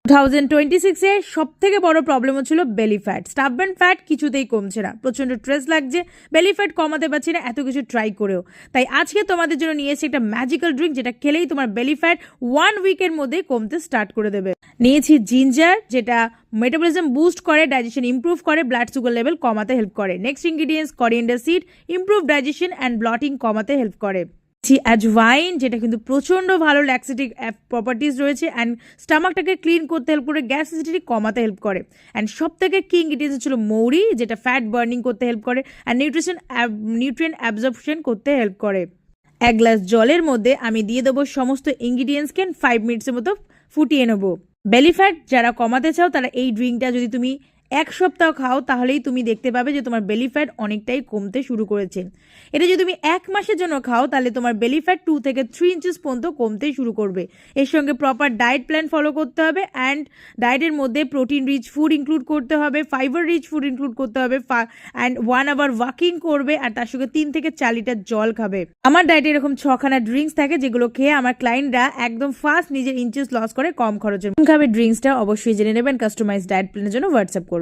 2026 সব থেকে বড় প্রবলেম হচ্ছিল বেলি ফ্যাট, স্টাববেন ফ্যাট কিছুতেই কমছে না, প্রচন্ড স্ট্রেস লাগছে, বেলি ফ্যাট কমাতে পারছি না এত কিছু ট্রাই করেও। তাই আজকে তোমাদের জন্য নিয়ে এসেছি একটা ম্যাজিক্যাল ড্রিঙ্ক যেটা খেলেই তোমার বেলি ফ্যাট 1 উইকের মধ্যে কমতে স্টার্ট করে দেবে। নিয়েছি জিঞ্জার, যেটা মেটাবলিজম বুস্ট করে, ডাইজেশন ইমপ্রুভ করে, ব্লাড সুগার লেভেল কমাতে হেল্প করে। Next ingredients coriander seed, improve digestion and bloating কমাতে হেল্প করে। অ্যাজওয়াইন, যেটা কিন্তু প্রচন্ড ভালো ল্যাক্সেটিক প্রপার্টিস রয়েছে অ্যান্ড স্টামাকটাকে ক্লিন করতে হেল্প করে, গ্যাস অ্যাসিডিটি কমাতে হেল্প করে। অ্যান্ড সব থেকে কি ইনগ্রিডিয়েন্টস ছিল মৌরি, যেটা ফ্যাট বার্নিং করতে হেল্প করে অ্যান্ড নিউট্রিয়েন্ট অ্যাবজর্পশন করতে হেল্প করে। এক গ্লাস জলের মধ্যে আমি দিয়ে দেবো সমস্ত ইনগ্রিডিয়েন্টসকে 5 মিনিটসের মতো ফুটিয়ে নেবো। বেলি ফ্যাট যারা কমাতে চাও তারা এই ড্রিঙ্কটা যদি তুমি 1 সপ্তাহ খাও তাহলেই তুমি দেখতে পাবে যে তোমার বেলি ফ্যাট অনেকটাই কমতে শুরু করেছে। এটা যদি তুমি 1 মাসের জন্য খাও তাহলে তোমার বেলি ফ্যাট 2 থেকে 3 ইঞ্চেস পর্যন্ত কমতেই শুরু করবে। এর সঙ্গে প্রপার ডায়েট প্ল্যান ফলো করতে হবে অ্যান্ড ডায়েটের মধ্যে প্রোটিন রিচ ফুড ইনক্লুড করতে হবে, ফাইবার রিচ ফুড ইনক্লুড করতে হবে অ্যান্ড 1 আওয়ার ওয়াকিং করবে আর তার সঙ্গে 3 থেকে 4 লিটার জল খাবে। আমার ডায়েটে এরকম 6খানা ড্রিঙ্কস থাকে যেগুলো খেয়ে আমার ক্লায়েন্টরা একদম ফাস্ট নিজের ইঞ্চেস লস করে কম খরচে খাবে। ড্রিঙ্কসটা অবশ্যই জেনে নেবেন, কাস্টমাইজ ডায়েট প্ল্যানের জন্য হোয়াটসঅ্যাপ করবে।